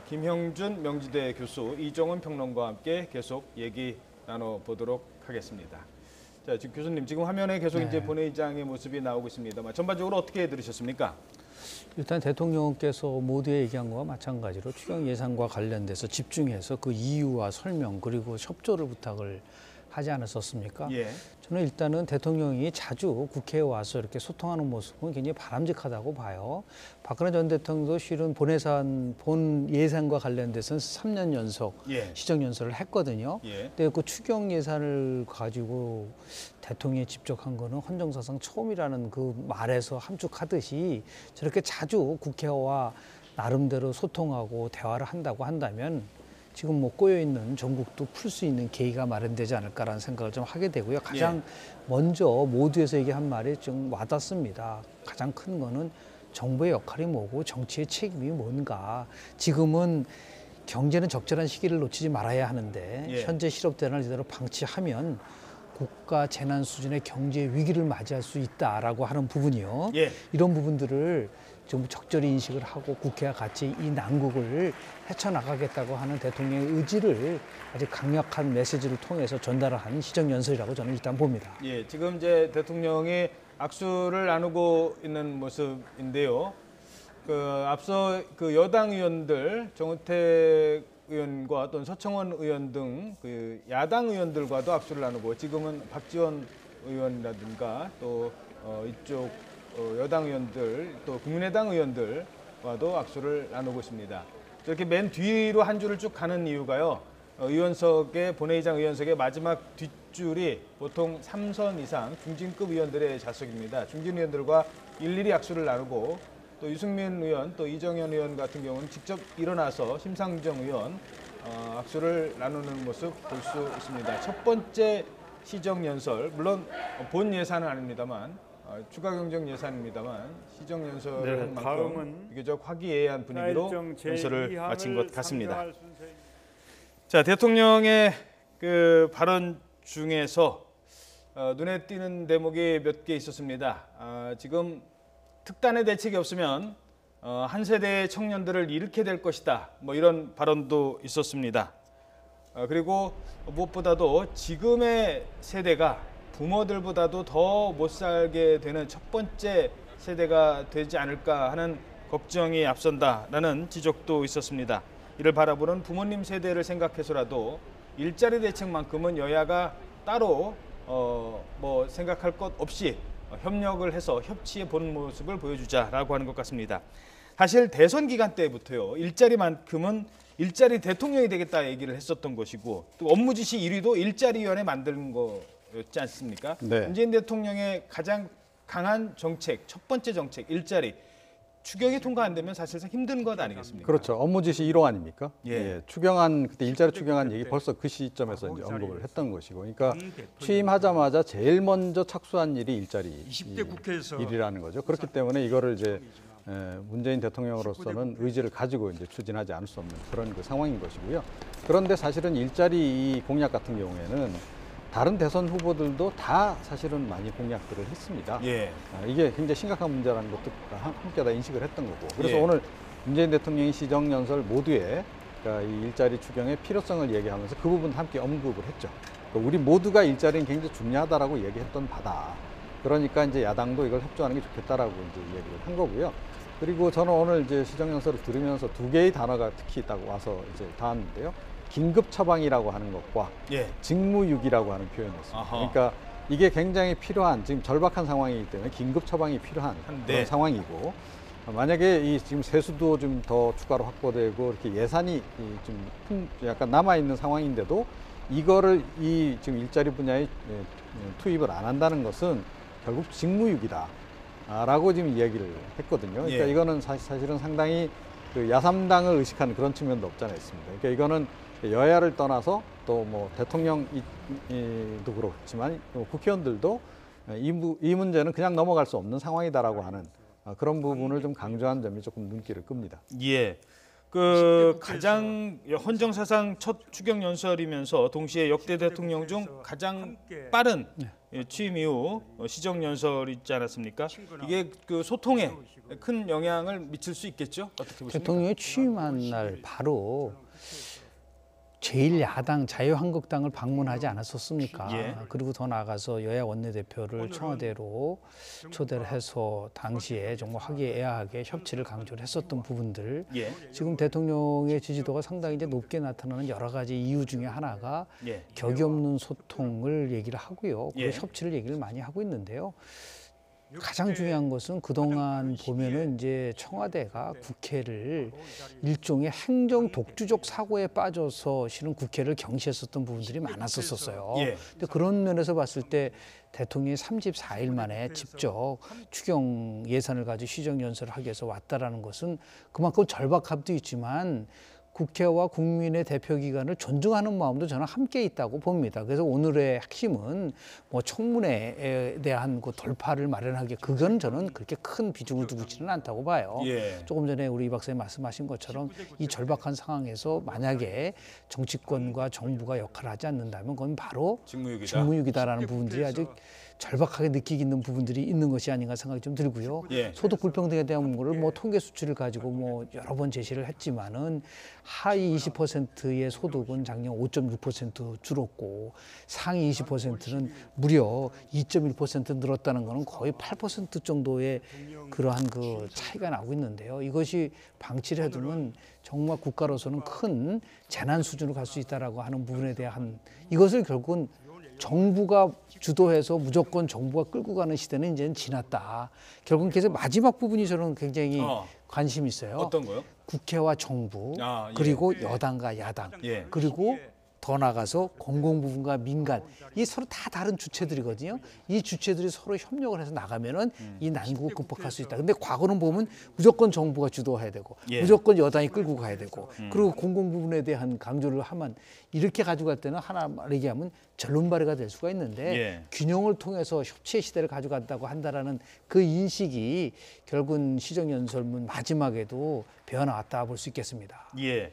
김형준 명지대 교수, 이종훈 평론가와 함께 계속 얘기 나눠보도록 하겠습니다. 자, 지금 교수님, 지금 화면에 계속 이제 본회의장의 모습이 나오고 있습니다만 전반적으로 어떻게 들으셨습니까? 일단 대통령께서 모두의 얘기한 것과 마찬가지로 추경 예산과 관련돼서 집중해서 그 이유와 설명 그리고 협조를 부탁을 하지 않았었습니까? 예. 저는 일단은 대통령이 자주 국회에 와서 이렇게 소통하는 모습은 굉장히 바람직하다고 봐요. 박근혜 전 대통령도 실은 본 예산과 관련돼서는 3년 연속 시정 연설을 했거든요. 근데 그 추경 예산을 가지고 대통령이 직접 한 거는 헌정사상 처음이라는 그 말에서 함축하듯이 저렇게 자주 국회와 나름대로 소통하고 대화를 한다고 한다면 지금 뭐 꼬여있는 전국도 풀 수 있는 계기가 마련되지 않을까라는 생각을 좀 하게 되고요. 가장 먼저 모두에서 얘기한 말이 좀 와닿습니다. 가장 큰 거는 정부의 역할이 뭐고 정치의 책임이 뭔가. 지금은 경제는 적절한 시기를 놓치지 말아야 하는데 현재 실업대란을 제대로 방치하면 국가 재난 수준의 경제 위기를 맞이할 수 있다라고 하는 부분이요. 이런 부분들을 좀 적절히 인식을 하고 국회와 같이 이 난국을 헤쳐나가겠다고 하는 대통령의 의지를 아주 강력한 메시지를 통해서 전달을 한 시정연설이라고 저는 일단 봅니다. 예, 지금 이제 대통령이 악수를 나누고 있는 모습인데요. 앞서 그 여당 의원들, 정우택 의원과 또는 서청원 의원 등 그 야당 의원들과도 악수를 나누고 지금은 박지원 의원이라든가 또 이쪽 여당 의원들 또 국민의당 의원들과도 악수를 나누고 있습니다. 이렇게 맨 뒤로 한 줄을 쭉 가는 이유가요. 본회의장 의원석의 마지막 뒷줄이 보통 3선 이상 중진급 의원들의 좌석입니다. 중진 의원들과 일일이 악수를 나누고 또 유승민 의원, 또 이정현 의원 같은 경우는 직접 일어나서 심상정 의원 악수를 나누는 모습 볼 수 있습니다. 첫 번째 시정연설, 물론 본 예산은 아닙니다만 추가 경정 예산입니다만 시정연설은 만큼 비교적 화기애애한 분위기로 연설을 마친 것 같습니다. 자, 대통령의 그 발언 중에서 눈에 띄는 대목이 몇 개 있었습니다. 지금 특단의 대책이 없으면 한 세대의 청년들을 잃게 될 것이다. 뭐 이런 발언도 있었습니다. 그리고 무엇보다도 지금의 세대가 부모들보다도 더 못 살게 되는 첫 번째 세대가 되지 않을까 하는 걱정이 앞선다라는 지적도 있었습니다. 이를 바라보는 부모님 세대를 생각해서라도 일자리 대책만큼은 여야가 따로 뭐 생각할 것 없이 협력을 해서 협치의 본 모습을 보여주자라고 하는 것 같습니다. 사실 대선 기간 때부터요. 일자리만큼은 일자리 대통령이 되겠다 얘기를 했었던 것이고 또 업무 지시 1위도 일자리위원회 만드는 거였지 않습니까? 문재인 대통령의 가장 강한 정책, 첫 번째 정책, 일자리. 추경이 통과 안 되면 사실상 힘든 것 아니겠습니까? 그렇죠. 업무 지시 1호 아닙니까? 추경안, 그때 일자리 추경안 얘기 벌써 그 시점에서 이제 언급을 했던 것이고. 그러니까 취임하자마자 제일 먼저 착수한 일이 일자리 20대 국회에서 일이라는 거죠. 그렇기 때문에 이거를 이제 문재인 대통령으로서는 의지를 가지고 이제 추진하지 않을 수 없는 그런 그 상황인 것이고요. 그런데 사실은 일자리 공약 같은 경우에는 다른 대선 후보들도 다 사실은 많이 공약들을 했습니다. 이게 굉장히 심각한 문제라는 것도 함께 다 인식을 했던 거고. 그래서 오늘 문재인 대통령이 시정연설 모두에 그러니까 이 일자리 추경의 필요성을 얘기하면서 그 부분 함께 언급을 했죠. 그러니까 우리 모두가 일자리는 굉장히 중요하다라고 얘기했던 바다. 그러니까 이제 야당도 이걸 협조하는 게 좋겠다라고 이제 얘기를 한 거고요. 그리고 저는 오늘 이제 시정연설을 들으면서 두 개의 단어가 특히 딱 와서 이제 닿았는데요. 긴급 처방이라고 하는 것과 직무유기라고 하는 표현이었습니다. 그러니까 이게 굉장히 필요한 지금 절박한 상황이기 때문에 긴급 처방이 필요한 그런 상황이고 만약에 이 지금 세수도 좀 더 추가로 확보되고 이렇게 예산이 좀 약간 남아 있는 상황인데도 이거를 이 지금 일자리 분야에 투입을 안 한다는 것은 결국 직무유기다라고 지금 이야기를 했거든요. 그러니까 이거는 사실은 상당히 그 야삼당을 의식하는 그런 측면도 없지 않아 있습니다. 그러니까 이거는 여야를 떠나서 또 뭐 대통령도 그렇지만 국회의원들도 이 문제는 그냥 넘어갈 수 없는 상황이다라고 하는 그런 부분을 좀 강조한 점이 조금 눈길을 끕니다. 그 가장 헌정사상 첫 추경 연설이면서 동시에 역대 대통령 중 가장 빠른 취임 이후 시정연설 있지 않았습니까? 이게 그 소통에 큰 영향을 미칠 수 있겠죠? 어떻게 보십니까? 대통령이 취임한 날 바로 제1야당 자유한국당을 방문하지 않았었습니까? 예. 그리고 더 나아가서 여야 원내대표를 청와대로 초대를 해서 당시에 정말 화기애애하게 협치를 강조를 했었던 부분들, 예. 지금 대통령의 지지도가 상당히 이제 높게 나타나는 여러 가지 이유 중에 하나가 예. 격이 없는 소통을 얘기를 하고요. 그리고 예. 협치를 얘기를 많이 하고 있는데요. 가장 중요한 것은 그동안 보면은 이제 청와대가 국회를 일종의 행정 독주적 사고에 빠져서 실은 국회를 경시했었던 부분들이 많았었어요. 예. 근데 그런 면에서 봤을 때 대통령이 34일 만에 직접 추경 예산을 가지고 시정연설을 하기 위해서 왔다라는 것은 그만큼 절박함도 있지만 국회와 국민의 대표기관을 존중하는 마음도 저는 함께 있다고 봅니다. 그래서 오늘의 핵심은 뭐 청문회에 대한 그 돌파를 마련하기, 그건 저는 그렇게 큰 비중을 두고 있지는 않다고 봐요. 예. 조금 전에 우리 이 박사님 말씀하신 것처럼 이 절박한 상황에서 만약에 정치권과 정부가 역할을 하지 않는다면 그건 바로 직무유기다라는 부분들이 아직 절박하게 느끼고 있는 부분들이 있는 것이 아닌가 생각이 좀 들고요. 예. 소득 불평등에 대한 거를 뭐 통계 수치를 가지고 뭐 여러 번 제시를 했지만은 하위 20%의 소득은 작년 5.6% 줄었고 상위 20%는 무려 2.1% 늘었다는 거는 거의 8% 정도의 그러한 그 차이가 나고 있는데요. 이것이 방치를 해두면 정말 국가로서는 큰 재난 수준으로 갈 수 있다라고 하는 부분에 대한, 이것을 결국은 정부가 주도해서 무조건 정부가 끌고 가는 시대는 이제는 지났다. 결국은 그래서 마지막 부분이 저는 굉장히 관심이 있어요. 어떤 거요? 국회와 정부, 예. 그리고 여당과 야당, 예. 그리고 더 나가서 공공부문과 민간, 이 서로 다 다른 주체들이거든요. 이 주체들이 서로 협력을 해서 나가면은 이 난국을 극복할 수 있다. 근데 과거는 보면 무조건 정부가 주도해야 되고, 예. 무조건 여당이 끌고 가야 되고, 그리고 공공부문에 대한 강조를 하면 이렇게 가지고 갈 때는 하나 얘기하면 절론발이가 될 수가 있는데 예. 균형을 통해서 협치의 시대를 가져간다고 한다라는 그 인식이 결국은 시정연설문 마지막에도 배어나왔다 볼 수 있겠습니다. 예.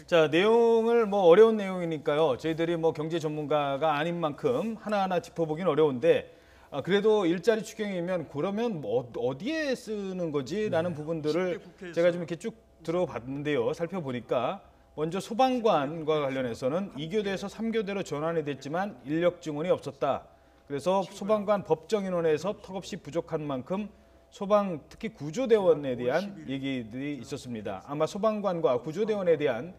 자, 내용을 뭐 어려운 내용이니까요. 저희들이 뭐 경제 전문가가 아닌 만큼 하나하나 짚어보긴 어려운데, 그래도 일자리 추경이면 그러면 뭐 어디에 쓰는 거지라는 부분들을 제가 좀 이렇게 쭉 들어봤는데요. 살펴보니까 먼저 소방관과 관련해서는 2교대에서 3교대로 전환이 됐지만 인력 증원이 없었다. 그래서 소방관 법정 인원에서 턱없이 부족한 만큼 소방 특히 구조대원에 대한 얘기들이 있었습니다. 아마 소방관과 구조대원에 대한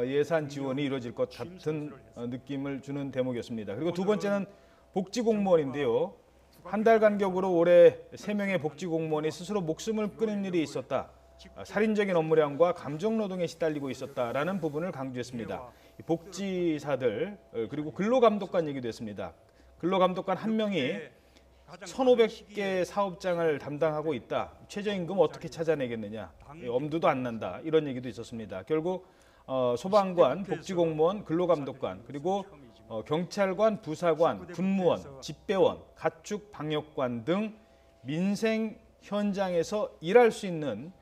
예산 지원이 이루어질 것 같은 느낌을 주는 대목이었습니다. 그리고 두 번째는 복지공무원인데요. 한 달 간격으로 올해 3명의 복지공무원이 스스로 목숨을 끊은 일이 있었다. 살인적인 업무량과 감정노동에 시달리고 있었다라는 부분을 강조했습니다. 복지사들 그리고 근로감독관 얘기도 했습니다. 근로감독관 한 명이 1,500개 사업장을 담당하고 있다. 최저임금 어떻게 찾아내겠느냐. 엄두도 안 난다. 이런 얘기도 있었습니다. 결국 소방관, 복지공무원, 근로감독관, 그리고 경찰관, 부사관, 군무원, 집배원, 가축 방역관 등 민생 현장에서 일할 수 있는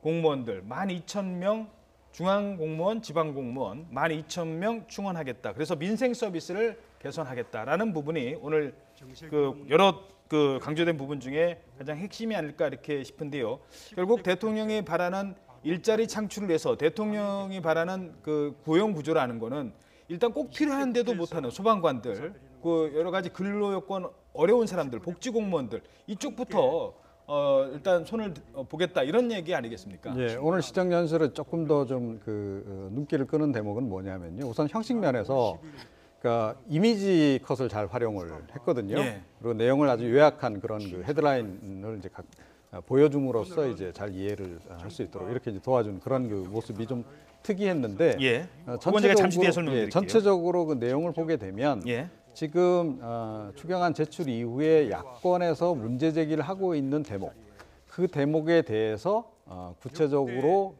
공무원들 12,000명, 중앙공무원, 지방공무원 12,000명 충원하겠다. 그래서 민생 서비스를 개선하겠다라는 부분이 오늘 그 여러 그 강조된 부분 중에 가장 핵심이 아닐까 이렇게 싶은데요. 결국 대통령이 바라는 일자리 창출을 위해서 대통령이 바라는 그 고용 구조라는 거는 일단 꼭 필요한데도 못하는 소방관들, 그 여러 가지 근로 요건 어려운 사람들, 복지공무원들 이쪽부터 일단 손을 보겠다 이런 얘기 아니겠습니까? 예, 오늘 시정연설을 조금 더 좀 그 눈길을 끄는 대목은 뭐냐면요. 우선 형식 면에서 그러니까 이미지 컷을 잘 활용을 했거든요. 예. 그리고 내용을 아주 요약한 그런 그 헤드라인을 이제 보여줌으로써 이제 잘 이해를 할 수 있도록 이렇게 이제 도와주는 그런 그 모습이 좀 특이했는데 예. 그건 제가 잠시 뒤에 설명드릴게요. 전체적으로 그 내용을 보게 되면 예. 지금 추경안 제출 이후에 야권에서 문제 제기를 하고 있는 대목, 그 대목에 대해서 구체적으로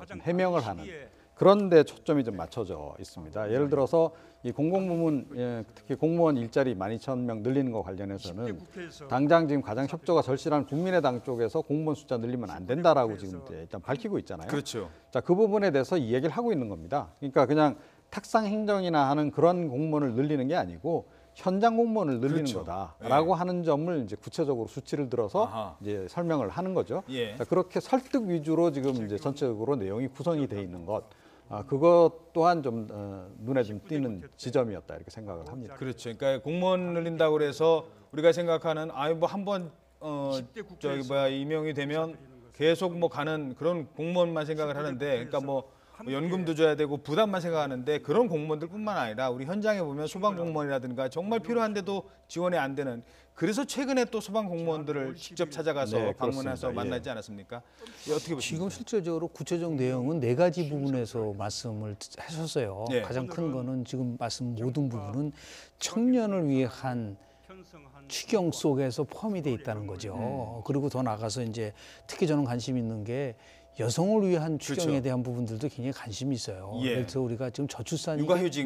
좀 해명을 하는 그런 데 초점이 좀 맞춰져 있습니다. 예를 들어서 이 공공부문, 특히 공무원 일자리 12,000명 늘리는 것 관련해서는 당장 지금 가장 협조가 절실한 국민의당 쪽에서 공무원 숫자 늘리면 안 된다라고 지금 일단 밝히고 있잖아요. 그렇죠. 자, 그 부분에 대해서 이 얘기를 하고 있는 겁니다. 그러니까 그냥 탁상 행정이나 하는 그런 공무원을 늘리는 게 아니고 현장 공무원을 늘리는 그렇죠. 거다라고 하는 점을 이제 구체적으로 수치를 들어서 아하. 이제 설명을 하는 거죠. 예. 자, 그렇게 설득 위주로 지금 이제 전체적으로 내용이 구성이 돼 있는 것, 그것 또한 좀 눈에 좀 띄는 지점이었다 이렇게 생각을 합니다. 그렇죠. 그러니까 공무원 늘린다고 그래서 우리가 생각하는 뭐 한번 저기 임용이 되면 계속 뭐 가는 그런 공무원만 생각을 하는데, 그러니까 뭐 연금도 줘야 되고 부담만 생각하는데, 그런 공무원들뿐만 아니라 우리 현장에 보면 소방 공무원이라든가 정말 필요한데도 지원이 안 되는, 그래서 최근에 또 소방 공무원들을 직접 찾아가서 네, 방문해서 그렇습니다. 만나지 않았습니까? 예, 어떻게 보십니까? 지금 실질적으로 구체적 내용은 네 가지 부분에서 말씀을 하셨어요. 네. 가장 큰 거는 지금 말씀 모든 부분은 청년을 위한 추경 속에서 포함이 돼 있다는 거죠. 그리고 더 나가서 이제 특히 저는 관심 있는 게 여성을 위한 추경에 그렇죠. 대한 부분들도 굉장히 관심이 있어요. 예. 그래서 우리가 지금 저출산, 육아휴직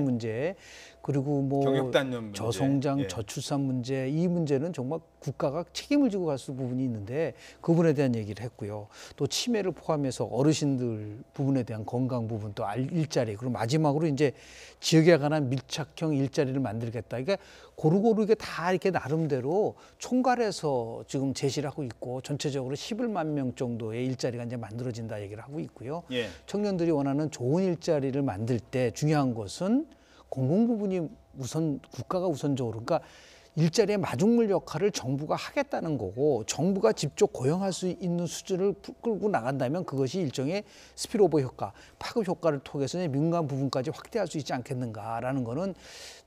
문제, 그리고 뭐 경력단련 문제. 저성장, 예. 저출산 문제, 이 문제는 정말 국가가 책임을 지고 갈 수 부분이 있는데 그 부분에 대한 얘기를 했고요. 또 치매를 포함해서 어르신들 부분에 대한 건강 부분, 또 일자리, 그리고 마지막으로 이제 지역에 관한 밀착형 일자리를 만들겠다. 그러니까 고루고루 이게 다 이렇게 나름대로 총괄해서 지금 제시를 하고 있고, 전체적으로 11만 명 정도의 일자리가 이제 만들어진다 얘기를 하고 있고요. 예. 청년들이 원하는 좋은 일자리를 만들 때 중요한 것은 공공 부분이 국가가 우선적으로, 그러니까 일자리의 마중물 역할을 정부가 하겠다는 거고, 정부가 직접 고용할 수 있는 수준을 끌고 나간다면 그것이 일종의 스피로버 효과, 파급 효과를 통해서 민간 부분까지 확대할 수 있지 않겠는가라는 거는,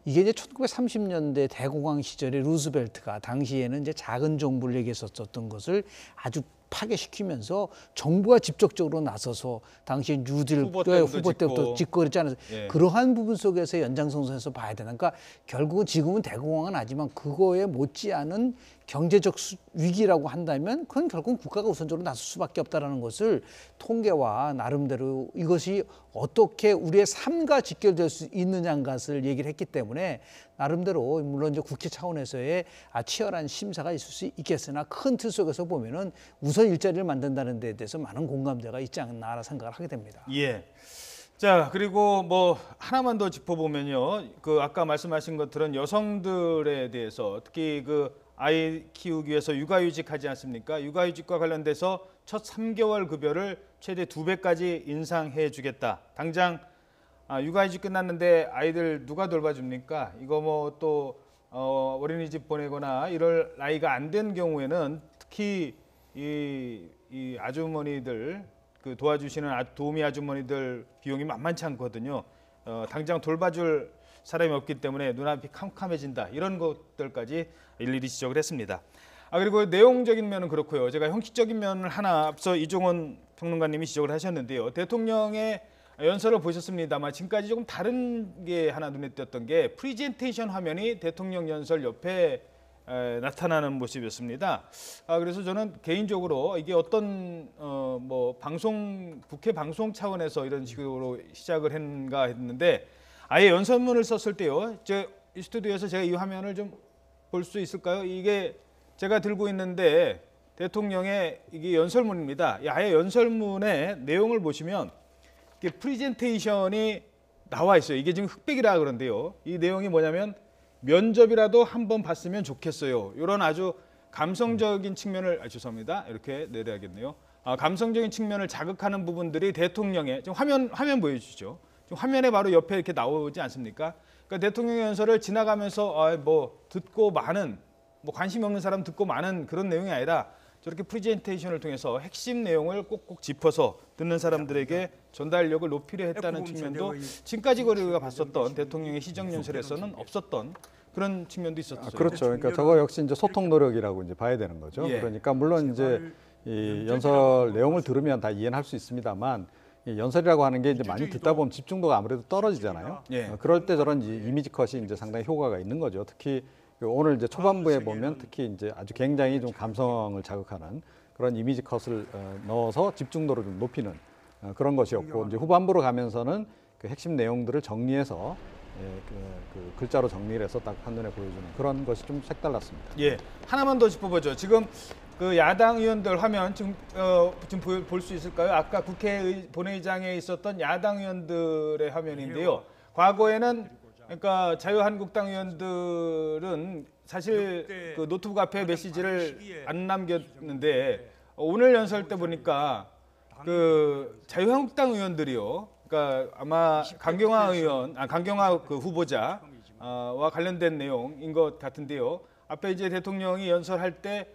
이게 이제 1930년대 대공황 시절에 루즈벨트가 당시에는 이제 작은 정부를 얘기했었던 것을 아주 파괴시키면서 정부가 직접적으로 나서서 당시 뉴딜 후보 때부터 짓고 그랬지 않아요. 예. 그러한 부분 속에서 연장선상에서 봐야 되는. 그러니까 결국은 지금은 대공황은 하지만 그거에 못지않은 경제적 위기라고 한다면 그건 결국은 국가가 우선적으로 나설 수밖에 없다는 것을 통계와 나름대로 이것이 어떻게 우리의 삶과 직결될 수 있느냐는 것을 얘기를 했기 때문에, 나름대로 물론 이제 국회 차원에서의 치열한 심사가 있을 수 있겠으나 큰 틀 속에서 보면은 우선 일자리를 만든다는 데 대해서 많은 공감대가 있지 않나라 생각을 하게 됩니다. 예. 자, 그리고 뭐 하나만 더 짚어보면요. 그 아까 말씀하신 것들은 여성들에 대해서, 특히 그 아이 키우기 위해서 육아휴직하지 않습니까? 육아휴직과 관련돼서 첫 3개월 급여를 최대 2배까지 인상해 주겠다. 당장 육아휴직 끝났는데 아이들 누가 돌봐줍니까? 이거 뭐 또 어린이집 보내거나 이럴 나이가 안 된 경우에는 특히 이 아주머니들, 그 도와주시는 도우미 아주머니들 비용이 만만치 않거든요. 당장 돌봐줄 사람이 없기 때문에 눈앞이 캄캄해진다. 이런 것들까지 일일이 지적을 했습니다. 그리고 내용적인 면은 그렇고요. 제가 형식적인 면을 하나 앞서 이종원 평론가님이 지적을 하셨는데요. 대통령의 연설을 보셨습니다만 지금까지 조금 다른 게 하나 눈에 띄었던 게 프리젠테이션 화면이 대통령 연설 옆에 나타나는 모습이었습니다. 그래서 저는 개인적으로 이게 어떤 뭐 국회 방송 차원에서 이런 식으로 시작을 했는가 했는데, 아예 연설문을 썼을 때요. 이 스튜디오에서 제가 이 화면을 좀 볼 수 있을까요? 이게 제가 들고 있는데 대통령의 이게 연설문입니다. 아예 연설문의 내용을 보시면 이게 프리젠테이션이 나와 있어요. 이게 지금 흑백이라 그런데요. 이 내용이 뭐냐면 면접이라도 한번 봤으면 좋겠어요. 이런 아주 감성적인 측면을 죄송합니다. 이렇게 내려야겠네요. 감성적인 측면을 자극하는 부분들이 대통령의 지금 화면 보여주시죠. 지금 화면에 바로 옆에 이렇게 나오지 않습니까? 그러니까 대통령의 연설을 지나가면서 뭐 듣고 많은, 뭐 관심 없는 사람 듣고 많은 그런 내용이 아니라 저렇게 프리젠테이션을 통해서 핵심 내용을 꼭꼭 짚어서 듣는 사람들에게 전달력을 높이려 했다는 측면도 지금까지 우리가 봤었던 대통령의 시정연설에서는 없었던 그런 측면도 있었죠. 그렇죠. 그러니까 저거 역시 이제 소통 노력이라고 이제 봐야 되는 거죠. 예. 그러니까 물론 이제 이 연설 내용을 들으면 다 이해는 할 수 있습니다만, 이 연설이라고 하는 게 이제 많이 듣다 보면 집중도가 아무래도 떨어지잖아요. 예. 그럴 때 저런 이미지 컷이 이제 상당히 효과가 있는 거죠. 특히 오늘 이제 초반부에 보면 특히 이제 아주 굉장히 좀 감성을 자극하는 그런 이미지 컷을 넣어서 집중도를 좀 높이는 그런 것이었고, 이제 후반부로 가면서는 그 핵심 내용들을 정리해서 그 글자로 정리를 해서 딱 한눈에 보여주는 그런 것이 좀 색달랐습니다. 예, 하나만 더 짚어보죠. 지금 그 야당 의원들 화면 지금 볼 수 있을까요? 아까 국회 본회의장에 있었던 야당 의원들의 화면인데요. 과거에는 그러니까 자유한국당 의원들은 사실 그 노트북 앞에 메시지를 안 남겼는데 오늘 연설 때 보니까 그 자유한국당 의원들이요. 그러니까 아마 강경화 그 후보자와 관련된 내용인 것 같은데요. 앞에 이제 대통령이 연설할 때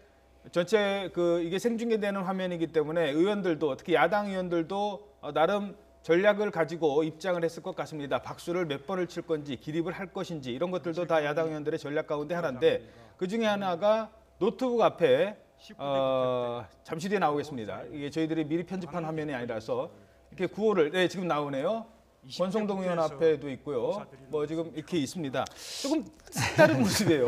전체 그 이게 생중계되는 화면이기 때문에 의원들도 특히 야당 의원들도 나름 전략을 가지고 입장을 했을 것 같습니다. 박수를 몇 번을 칠 건지 기립을 할 것인지 이런 것들도 다 야당 의원들의 전략 가운데 하나인데 그중에 하나가 노트북 앞에 잠시 뒤에 나오겠습니다. 이게 저희들이 미리 편집한 화면이 아니라서 이렇게 구호를 지금 나오네요. 권성동 의원 앞에도 있고요. 뭐 지금 이렇게 있습니다. 조금 색다른 모습이에요.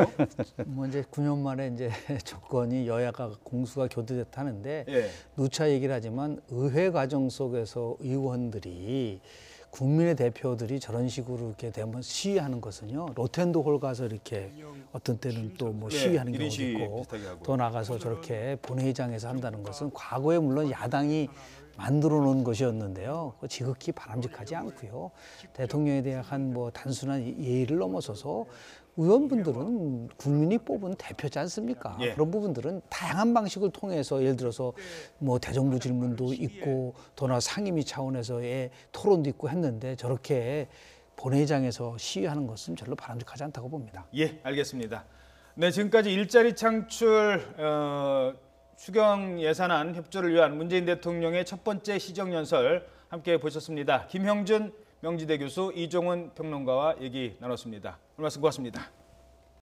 뭐 이제 9년 만에 이제 정권이 여야가 공수가 교대됐다는데 예. 누차 얘기를 하지만 의회 과정 속에서 의원들이 국민의 대표들이 저런 식으로 이렇게 되면 시위하는 것은요. 로텐도홀 가서 이렇게 어떤 때는 또 뭐 시위하는 경우도 시위 있고 비슷하게 하고. 더 나가서 저렇게 본회의장에서 한다는 것은 과거에 물론 야당이 만들어 놓은 것이었는데요. 지극히 바람직하지 않고요. 대통령에 대한 뭐 단순한 예의를 넘어서서 의원분들은 국민이 뽑은 대표지 않습니까? 예. 그런 부분들은 다양한 방식을 통해서 예를 들어서 뭐 대정부 질문도 있고 또나 상임위 차원에서의 토론도 있고 했는데 저렇게 본회의장에서 시위하는 것은 별로 바람직하지 않다고 봅니다. 예, 알겠습니다. 네, 지금까지 일자리 창출 추경 예산안 협조를 위한 문재인 대통령의 첫 번째 시정연설 함께 보셨습니다. 김형준 명지대 교수, 이종훈 평론가와 얘기 나눴습니다. 오늘 말씀 고맙습니다.